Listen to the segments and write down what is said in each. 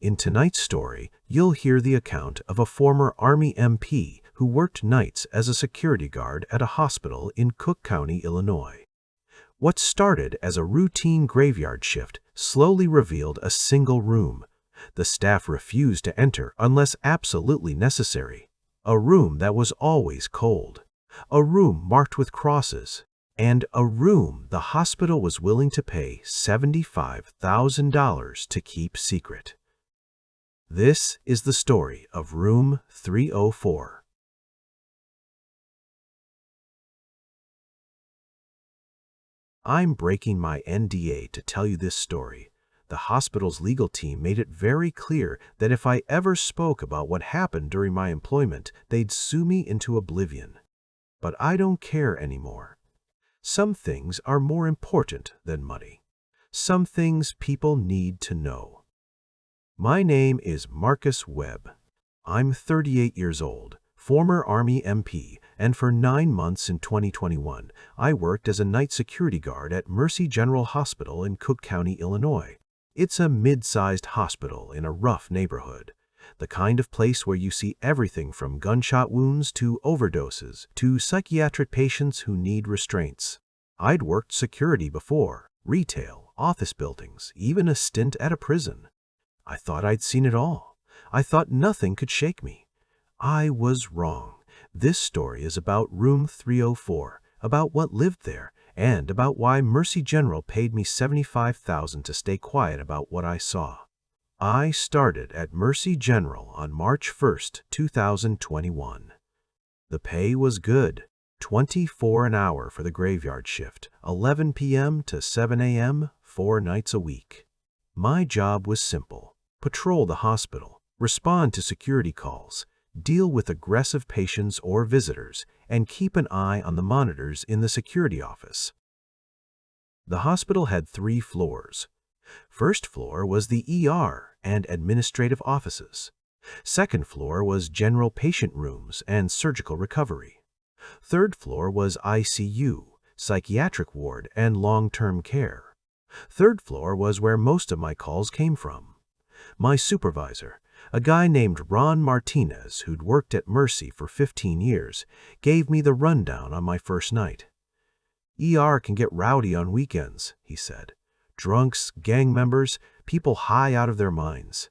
In tonight's story, you'll hear the account of a former Army MP who worked nights as a security guard at a hospital in Cook County, Illinois. What started as a routine graveyard shift slowly revealed a single room. The staff refused to enter unless absolutely necessary. A room that was always cold. A room marked with crosses. And a room the hospital was willing to pay $75,000 to keep secret. This is the story of Room 304. I'm breaking my NDA to tell you this story. The hospital's legal team made it very clear that if I ever spoke about what happened during my employment, they'd sue me into oblivion. But I don't care anymore. Some things are more important than money. Some things people need to know. My name is Marcus Webb. I'm 38 years old, former Army MP, and for 9 months in 2021, I worked as a night security guard at Mercy General Hospital in Cook County, Illinois. It's a mid-sized hospital in a rough neighborhood. The kind of place where you see everything from gunshot wounds to overdoses to psychiatric patients who need restraints. I'd worked security before, retail, office buildings, even a stint at a prison. I thought I'd seen it all. I thought nothing could shake me. I was wrong. This story is about Room 304, about what lived there, and about why Mercy General paid me $75,000 to stay quiet about what I saw. I started at Mercy General on March 1st, 2021. The pay was good, $24 an hour for the graveyard shift, 11 p.m. to 7 a.m., 4 nights a week. My job was simple: patrol the hospital, respond to security calls, deal with aggressive patients or visitors, and keep an eye on the monitors in the security office. The hospital had 3 floors. First floor was the ER and administrative offices. Second floor was general patient rooms and surgical recovery. Third floor was ICU, psychiatric ward, and long-term care. Third floor was where most of my calls came from. My supervisor, a guy named Ron Martinez who'd worked at Mercy for 15 years, gave me the rundown on my first night. ER can get rowdy on weekends, he said. Drunks, gang members, people high out of their minds.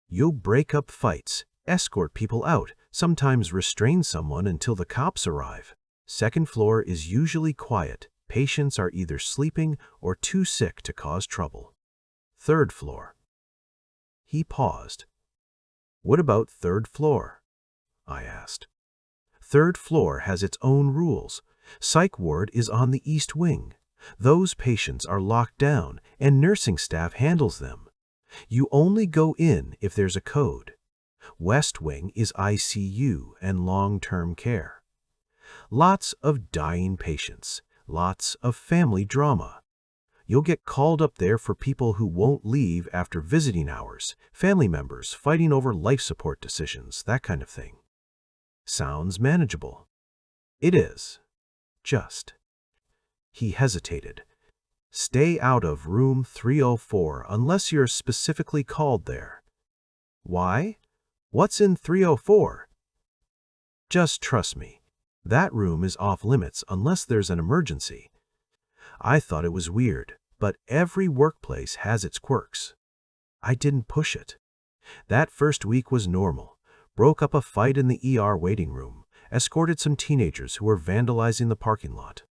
You'll break up fights, escort people out, sometimes restrain someone until the cops arrive. Second floor is usually quiet. Patients are either sleeping or too sick to cause trouble. Third floor. He paused. What about third floor? I asked. Third floor has its own rules. Psych ward is on the east wing. Those patients are locked down, and nursing staff handles them. You only go in if there's a code. West Wing is ICU and long-term care. Lots of dying patients, lots of family drama. You'll get called up there for people who won't leave after visiting hours, family members fighting over life support decisions, that kind of thing. Sounds manageable. It is. Just. He hesitated. Stay out of Room 304 unless you're specifically called there. Why? What's in 304? Just trust me. That room is off limits unless there's an emergency. I thought it was weird, but every workplace has its quirks. I didn't push it. That first week was normal. Broke up a fight in the ER waiting room, escorted some teenagers who were vandalizing the parking lot.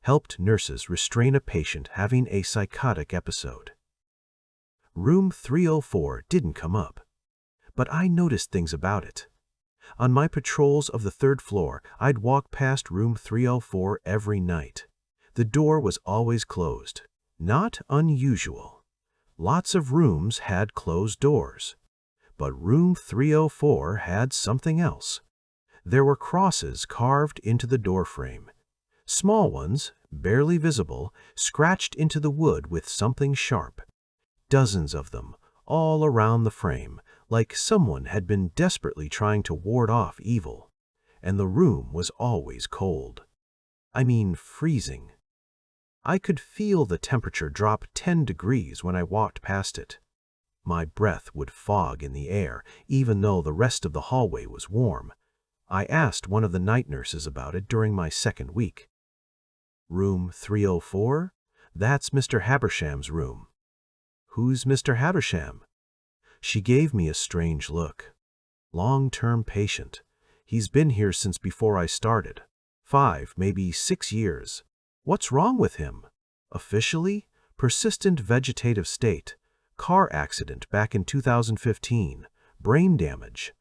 Helped nurses restrain a patient having a psychotic episode. Room 304 didn't come up, but I noticed things about it. On my patrols of the third floor, I'd walk past Room 304 every night. The door was always closed. Not unusual. Lots of rooms had closed doors. But Room 304 had something else. There were crosses carved into the doorframe. Small ones, barely visible, scratched into the wood with something sharp. Dozens of them, all around the frame, like someone had been desperately trying to ward off evil. And the room was always cold. I mean freezing. I could feel the temperature drop 10 degrees when I walked past it. My breath would fog in the air, even though the rest of the hallway was warm. I asked one of the night nurses about it during my second week. Room 304? That's Mr. Habersham's room. Who's Mr. Habersham? She gave me a strange look. Long-term patient. He's been here since before I started. 5, maybe 6 years. What's wrong with him? Officially, persistent vegetative state. Car accident back in 2015. Brain damage.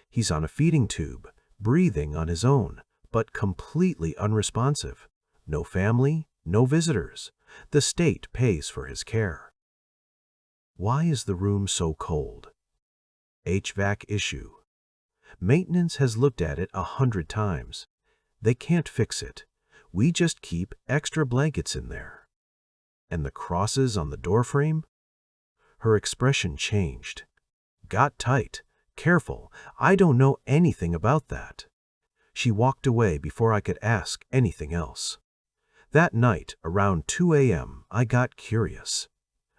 He's on a feeding tube, breathing on his own, but completely unresponsive. No family, no visitors. The state pays for his care. Why is the room so cold? HVAC issue. Maintenance has looked at it 100 times. They can't fix it. We just keep extra blankets in there. And the crosses on the doorframe? Her expression changed. Got tight. Careful, I don't know anything about that. She walked away before I could ask anything else. That night, around 2 a.m., I got curious.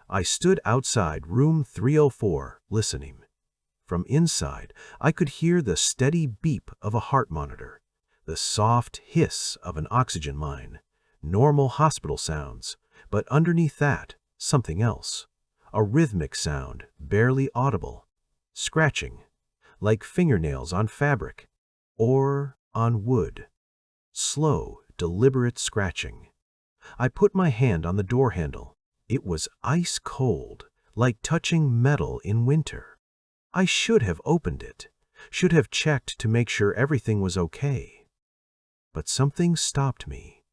I stood outside room 304, listening. From inside, I could hear the steady beep of a heart monitor, the soft hiss of an oxygen line, normal hospital sounds, but underneath that, something else. A rhythmic sound, barely audible. Scratching, like fingernails on fabric, or on wood. Slow, deliberate scratching. I put my hand on the door handle. It was ice cold, like touching metal in winter. I should have opened it, should have checked to make sure everything was okay. But something stopped me.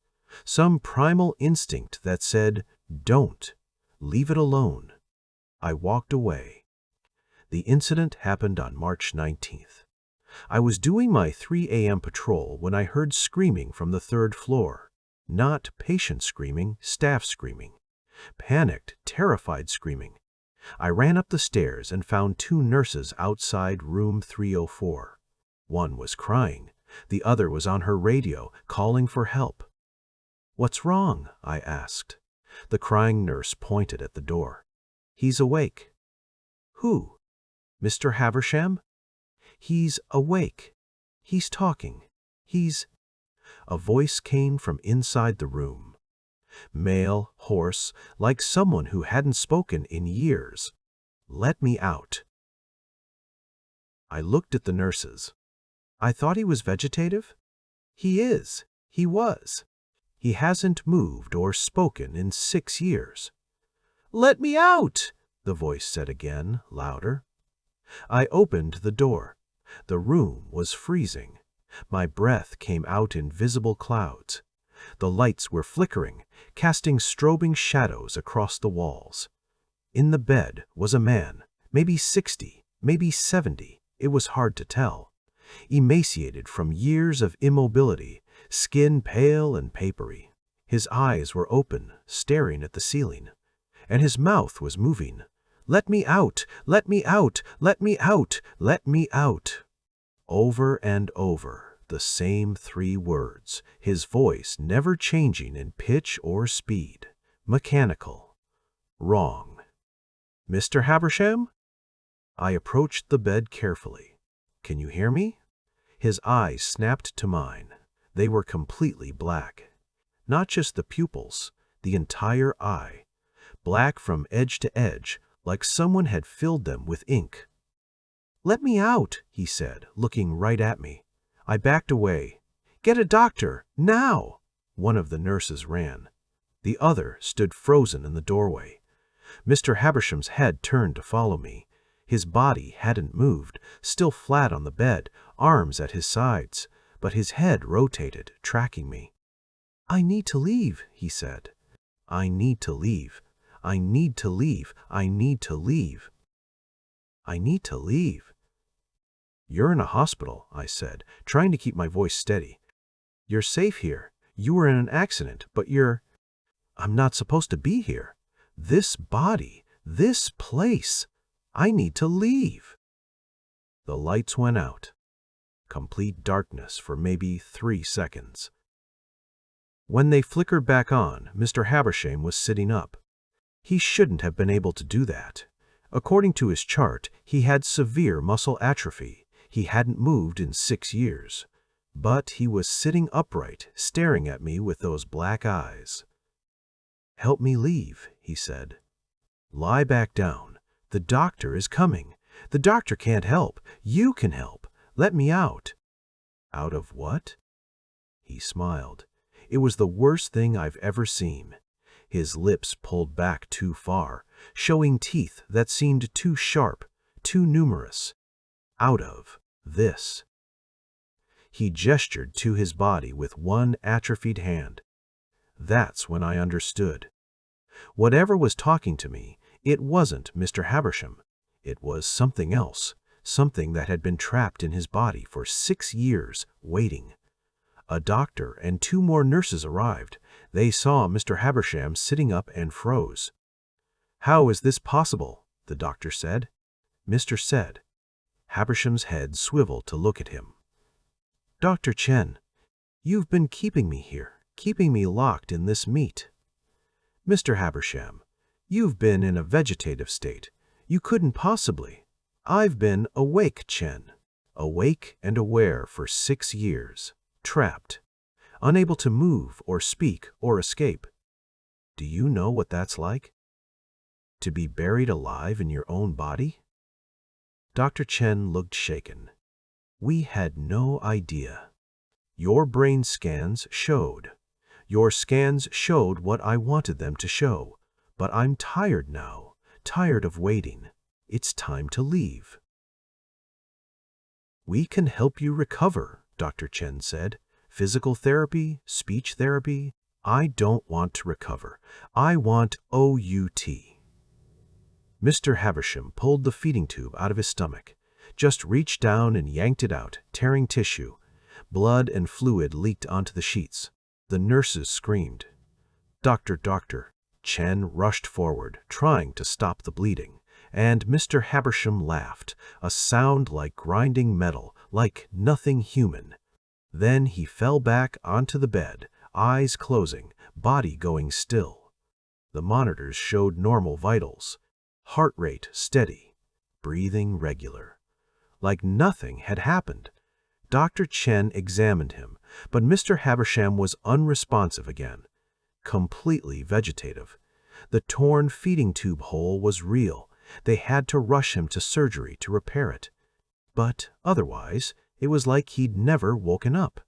Some primal instinct that said, "Don't, leave it alone." I walked away. The incident happened on March 19th. I was doing my 3 a.m. patrol when I heard screaming from the 3rd floor. Not patient screaming, staff screaming. Panicked, terrified screaming. I ran up the stairs and found 2 nurses outside room 304. One was crying. The other was on her radio, calling for help. "What's wrong?" I asked. The crying nurse pointed at the door. "He's awake." "Who? Mr. Habersham?" "He's awake. He's talking. He's—" A voice came from inside the room. Male, hoarse, like someone who hadn't spoken in years. "Let me out." I looked at the nurses. "I thought he was vegetative?" "He is. He was. He hasn't moved or spoken in 6 years." "Let me out," the voice said again, louder. I opened the door. The room was freezing. My breath came out in visible clouds. The lights were flickering, casting strobing shadows across the walls. In the bed was a man, maybe 60, maybe 70, it was hard to tell. Emaciated from years of immobility, skin pale and papery. His eyes were open, staring at the ceiling, and his mouth was moving. "Let me out! Let me out! Let me out! Let me out!" Over and over, the same 3 words, his voice never changing in pitch or speed. Mechanical. Wrong. "Mr. Habersham?" I approached the bed carefully. "Can you hear me?" His eyes snapped to mine. They were completely black. Not just the pupils, the entire eye. Black from edge to edge, like someone had filled them with ink. "Let me out," he said, looking right at me. I backed away. "Get a doctor, now!" One of the nurses ran. The other stood frozen in the doorway. Mr. Habersham's head turned to follow me. His body hadn't moved, still flat on the bed, arms at his sides, but his head rotated, tracking me. "I need to leave," he said. "I need to leave. I need to leave. I need to leave. I need to leave." "You're in a hospital," I said, trying to keep my voice steady. "You're safe here. You were in an accident, but you're—" "I'm not supposed to be here. This body, this place. I need to leave." The lights went out. Complete darkness for maybe 3 seconds. When they flickered back on, Mr. Habersham was sitting up. He shouldn't have been able to do that. According to his chart, he had severe muscle atrophy. He hadn't moved in 6 years. But he was sitting upright, staring at me with those black eyes. "Help me leave," he said. "Lie back down. The doctor is coming. The doctor can't help. You can help. Let me out." "Out of what?" He smiled. It was the worst thing I've ever seen. His lips pulled back too far, showing teeth that seemed too sharp, too numerous. "Out of this." He gestured to his body with one atrophied hand. That's when I understood. Whatever was talking to me, it wasn't Mr. Habersham. It was something else, something that had been trapped in his body for 6 years, waiting. A doctor and 2 more nurses arrived. They saw Mr. Habersham sitting up and froze. "How is this possible?" the doctor said. Mr. said. Habersham's head swiveled to look at him. "Dr. Chen, you've been keeping me here, keeping me locked in this meat." "Mr. Habersham, you've been in a vegetative state. You couldn't possibly." "I've been awake, Chen. Awake and aware for 6 years. Trapped. Unable to move or speak or escape. Do you know what that's like? To be buried alive in your own body?" Dr. Chen looked shaken. "We had no idea. Your brain scans showed. Your scans showed what I wanted them to show. But I'm tired now, tired of waiting. It's time to leave." "We can help you recover," Dr. Chen said. "Physical therapy, speech therapy. I don't want to recover. I want OUT." Mr. Habersham pulled the feeding tube out of his stomach, just reached down and yanked it out, tearing tissue. Blood and fluid leaked onto the sheets. The nurses screamed. Doctor. Chen rushed forward, trying to stop the bleeding, and Mr. Habersham laughed, a sound like grinding metal, like nothing human. Then he fell back onto the bed, eyes closing, body going still. The monitors showed normal vitals. Heart rate steady, breathing regular. Like nothing had happened. Dr. Chen examined him, but Mr. Habersham was unresponsive again. Completely vegetative. The torn feeding tube hole was real. They had to rush him to surgery to repair it. But otherwise, it was like he'd never woken up.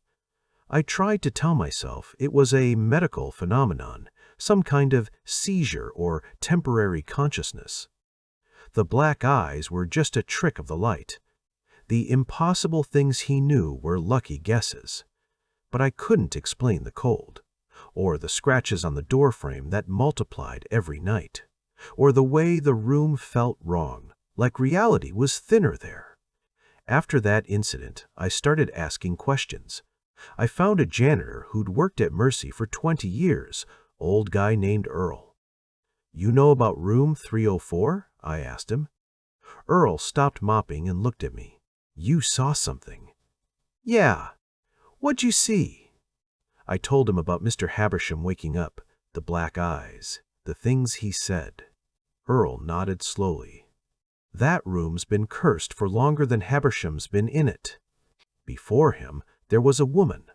I tried to tell myself it was a medical phenomenon, some kind of seizure or temporary consciousness. The black eyes were just a trick of the light. The impossible things he knew were lucky guesses. But I couldn't explain the cold, or the scratches on the doorframe that multiplied every night, or the way the room felt wrong, like reality was thinner there. After that incident, I started asking questions. I found a janitor who'd worked at Mercy for 20 years, old guy named Earl. "You know about room 304? I asked him. Earl stopped mopping and looked at me. "You saw something." "Yeah. What'd you see?" I told him about Mr. Habersham waking up, the black eyes, the things he said. Earl nodded slowly. "That room's been cursed for longer than Habersham's been in it. Before him, there was a woman.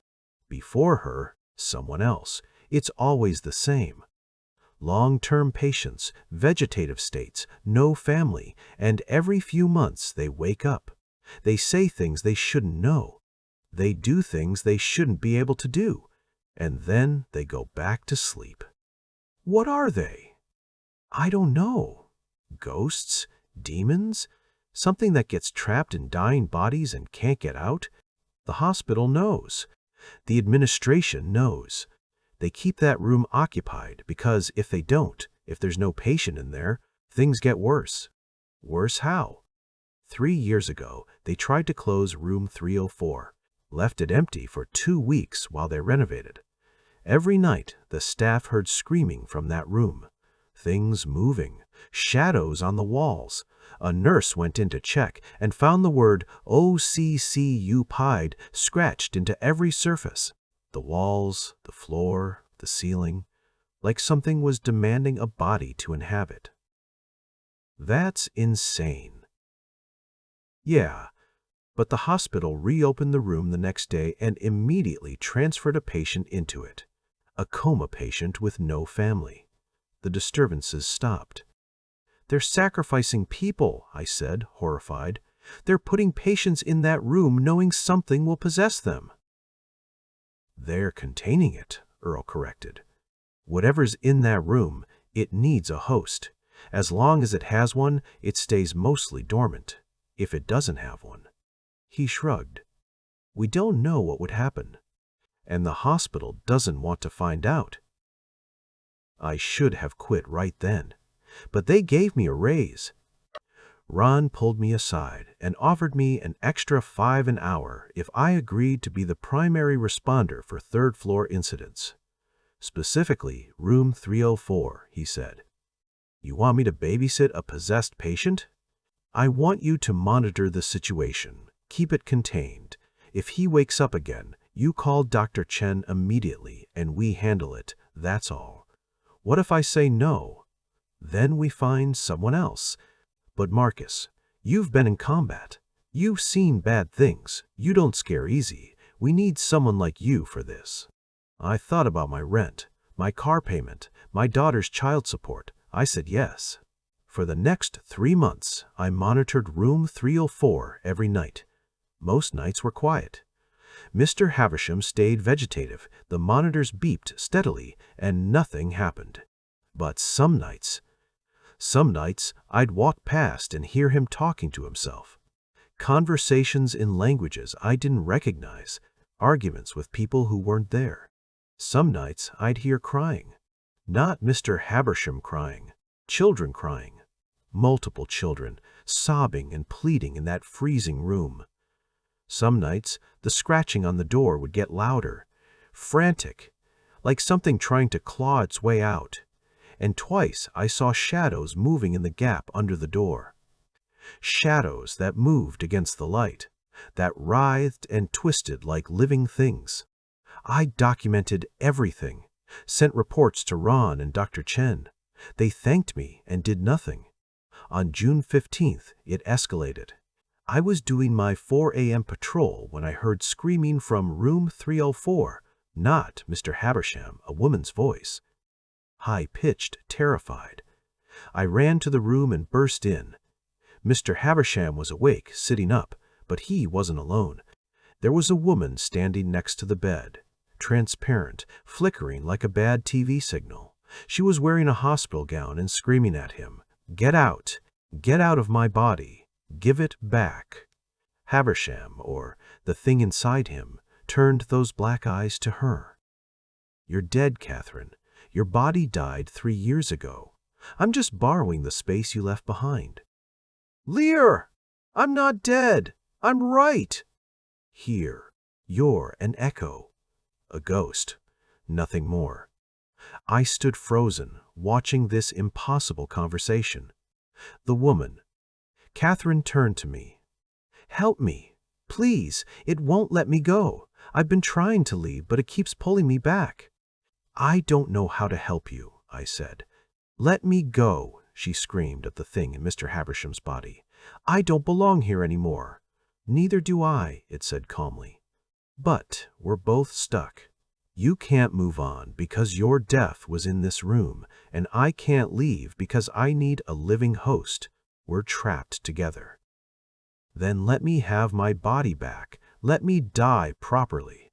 Before her, someone else. It's always the same. Long-term patients, vegetative states, no family, and every few months they wake up. They say things they shouldn't know. They do things they shouldn't be able to do. And then they go back to sleep." "What are they?" "I don't know. Ghosts? Demons? Something that gets trapped in dying bodies and can't get out? The hospital knows. The administration knows. They keep that room occupied because if they don't, if there's no patient in there, things get worse." "Worse how?" 3 years ago, they tried to close room 304, left it empty for 2 weeks while they renovated. Every night, the staff heard screaming from that room. Things moving, shadows on the walls. A nurse went in to check and found the word OCCUPIED scratched into every surface. The walls, the floor, the ceiling, like something was demanding a body to inhabit. That's insane. Yeah, but the hospital reopened the room the next day and immediately transferred a patient into it. A coma patient with no family. The disturbances stopped. They're sacrificing people, I said, horrified. They're putting patients in that room knowing something will possess them. They're containing it, Earl corrected. Whatever's in that room, it needs a host. As long as it has one, it stays mostly dormant. If it doesn't have one. He shrugged. We don't know what would happen. And the hospital doesn't want to find out. I should have quit right then. But they gave me a raise. Ron pulled me aside and offered me an extra $5 an hour if I agreed to be the primary responder for third-floor incidents. Specifically, room 304, he said. You want me to babysit a possessed patient? I want you to monitor the situation. Keep it contained. If he wakes up again, you call Dr. Chen immediately and we handle it, that's all. What if I say no? Then we find someone else. But Marcus, you've been in combat. You've seen bad things. You don't scare easy. We need someone like you for this. I thought about my rent, my car payment, my daughter's child support. I said yes. For the next 3 months, I monitored room 304 every night. Most nights were quiet. Mr. Havisham stayed vegetative, the monitors beeped steadily, and nothing happened. But some nights I'd walk past and hear him talking to himself. Conversations in languages I didn't recognize, arguments with people who weren't there. Some nights I'd hear crying. Not Mr. Havisham crying, children crying. Multiple children, sobbing and pleading in that freezing room. Some nights, the scratching on the door would get louder, frantic, like something trying to claw its way out. And twice I saw shadows moving in the gap under the door. Shadows that moved against the light, that writhed and twisted like living things. I documented everything, sent reports to Ron and Dr. Chen. They thanked me and did nothing. On June 15th, it escalated. I was doing my 4 a.m. patrol when I heard screaming from room 304, not Mr. Havisham, a woman's voice. High-pitched, terrified. I ran to the room and burst in. Mr. Havisham was awake, sitting up, but he wasn't alone. There was a woman standing next to the bed, transparent, flickering like a bad TV signal. She was wearing a hospital gown and screaming at him, "Get out! Get out of my body! Give it back!" Havisham, or the thing inside him, turned those black eyes to her. "You're dead, Catherine. Your body died 3 years ago. I'm just borrowing the space you left behind." "Lear! I'm not dead! I'm right!" "Here, you're an echo. A ghost. Nothing more." I stood frozen, watching this impossible conversation. The woman, Catherine, turned to me. "Help me. Please, it won't let me go. I've been trying to leave, but it keeps pulling me back." "I don't know how to help you," I said. "Let me go," she screamed at the thing in Mr. Havisham's body. "I don't belong here anymore." "Neither do I," it said calmly. "But we're both stuck. You can't move on because your death was in this room, and I can't leave because I need a living host. We're trapped together." "Then let me have my body back. Let me die properly."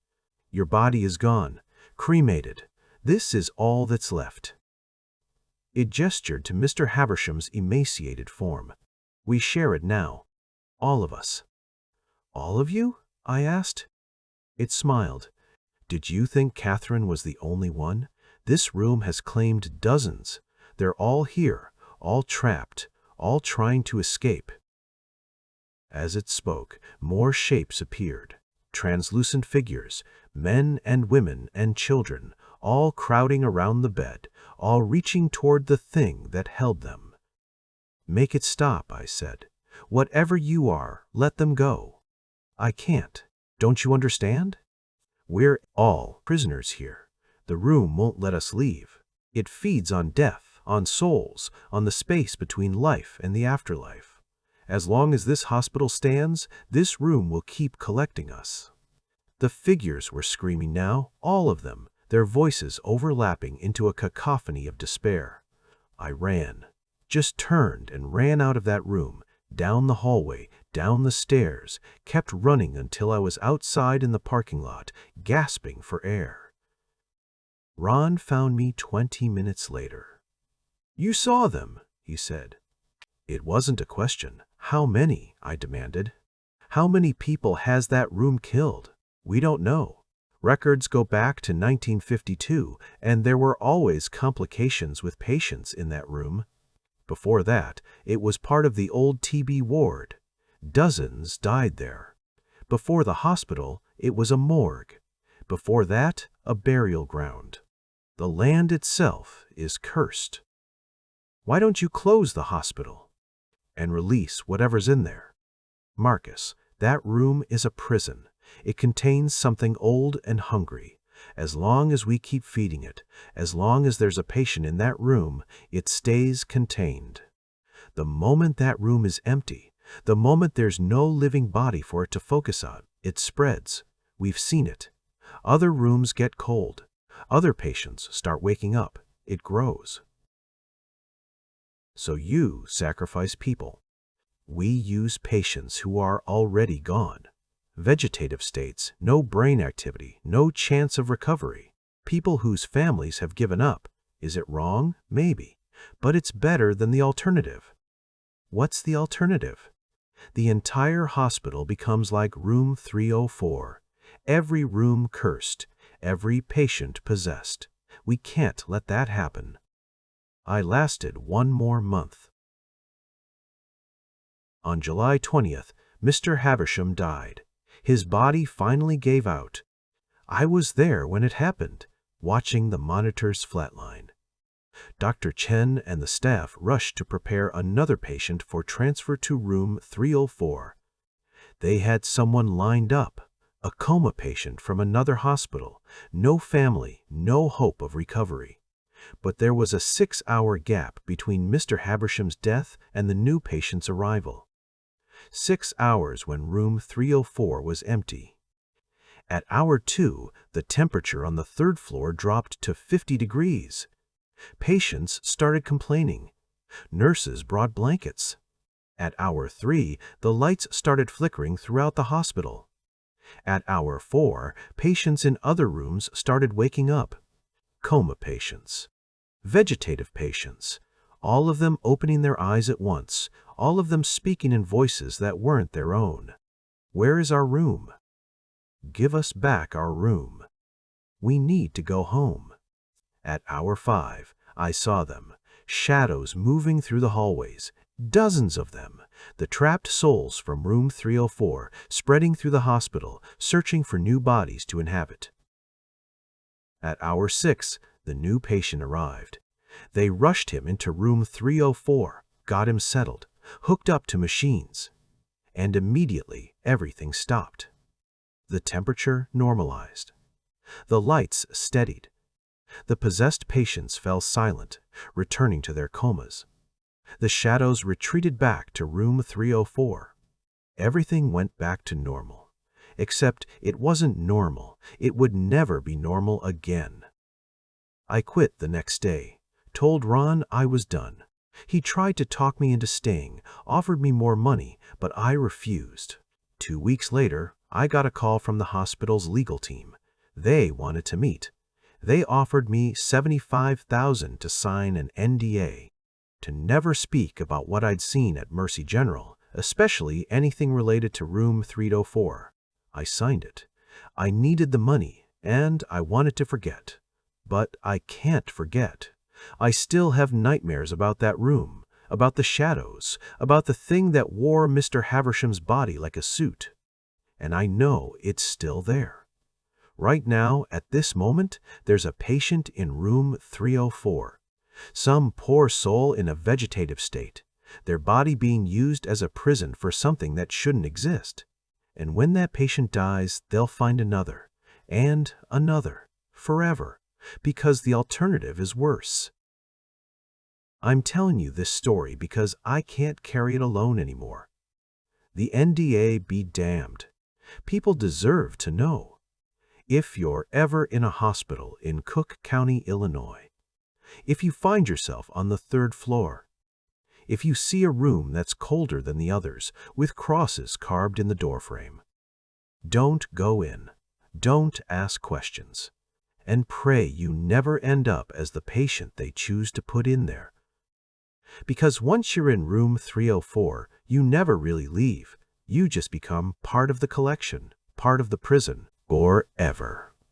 "Your body is gone, cremated. This is all that's left." It gestured to Mr. Havisham's emaciated form. "We share it now. All of us." "All of you?" I asked. It smiled. "Did you think Catherine was the only one? This room has claimed dozens. They're all here, all trapped, all trying to escape." As it spoke, more shapes appeared. Translucent figures, men and women and children, all crowding around the bed, all reaching toward the thing that held them. "Make it stop," I said. "Whatever you are, let them go." "I can't. Don't you understand? We're all prisoners here. The room won't let us leave. It feeds on death, on souls, on the space between life and the afterlife. As long as this hospital stands, this room will keep collecting us. The figures were screaming now, all of them, their voices overlapping into a cacophony of despair. I ran, just turned and ran out of that room, down the hallway, down the stairs, kept running until I was outside in the parking lot, gasping for air. Ron found me 20 minutes later. "You saw them," he said. It wasn't a question. "How many?" I demanded. "How many people has that room killed? We don't know. Records go back to 1952, and there were always complications with patients in that room. Before that, it was part of the old TB ward. Dozens died there. Before the hospital, it was a morgue. Before that, a burial ground. The land itself is cursed. Why don't you close the hospital and release whatever's in there? Marcus, that room is a prison. It contains something old and hungry. As long as we keep feeding it, as long as there's a patient in that room, it stays contained. The moment that room is empty, the moment there's no living body for it to focus on, it spreads. We've seen it. Other rooms get cold. Other patients start waking up. It grows. So you sacrifice people. We use patients who are already gone. Vegetative states, no brain activity, no chance of recovery. People whose families have given up. Is it wrong? Maybe. But it's better than the alternative. What's the alternative? The entire hospital becomes like room 304. Every room cursed, every patient possessed. We can't let that happen. I lasted one more month. On July 20th, Mr. Havisham died. His body finally gave out. I was there when it happened, watching the monitors flatline. Dr. Chen and the staff rushed to prepare another patient for transfer to room 304. They had someone lined up, a coma patient from another hospital, no family, no hope of recovery. But there was a 6-hour gap between Mr. Havisham's death and the new patient's arrival. 6 hours when room 304 was empty. At hour 2, the temperature on the third floor dropped to 50 degrees. Patients started complaining. Nurses brought blankets. At hour 3, the lights started flickering throughout the hospital. At hour 4, patients in other rooms started waking up. Coma patients. Vegetative patients. All of them opening their eyes at once, all of them speaking in voices that weren't their own. Where is our room? Give us back our room. We need to go home. At hour 5, I saw them, shadows moving through the hallways, dozens of them, the trapped souls from room 304, spreading through the hospital, searching for new bodies to inhabit. At hour 6, the new patient arrived. They rushed him into room 304, got him settled, hooked up to machines. And immediately, everything stopped. The temperature normalized. The lights steadied. The possessed patients fell silent, returning to their comas. The shadows retreated back to room 304. Everything went back to normal. Except it wasn't normal. It would never be normal again. I quit the next day, told Ron I was done. He tried to talk me into staying, offered me more money, but I refused. 2 weeks later, I got a call from the hospital's legal team. They wanted to meet. They offered me $75,000 to sign an NDA, to never speak about what I'd seen at Mercy General, especially anything related to room 304. I signed it. I needed the money, and I wanted to forget. But I can't forget. I still have nightmares about that room, about the shadows, about the thing that wore Mr. Havisham's body like a suit. And I know it's still there. Right now, at this moment, there's a patient in room 304. Some poor soul in a vegetative state, their body being used as a prison for something that shouldn't exist. And when that patient dies, they'll find another, and another, forever, because the alternative is worse. I'm telling you this story because I can't carry it alone anymore. The NDA be damned. People deserve to know. If you're ever in a hospital in Cook County, Illinois, if you find yourself on the 3rd floor, if you see a room that's colder than the others with crosses carved in the doorframe, don't go in. Don't ask questions. And pray you never end up as the patient they choose to put in there. Because once you're in room 304, you never really leave. You just become part of the collection, part of the prison, forever.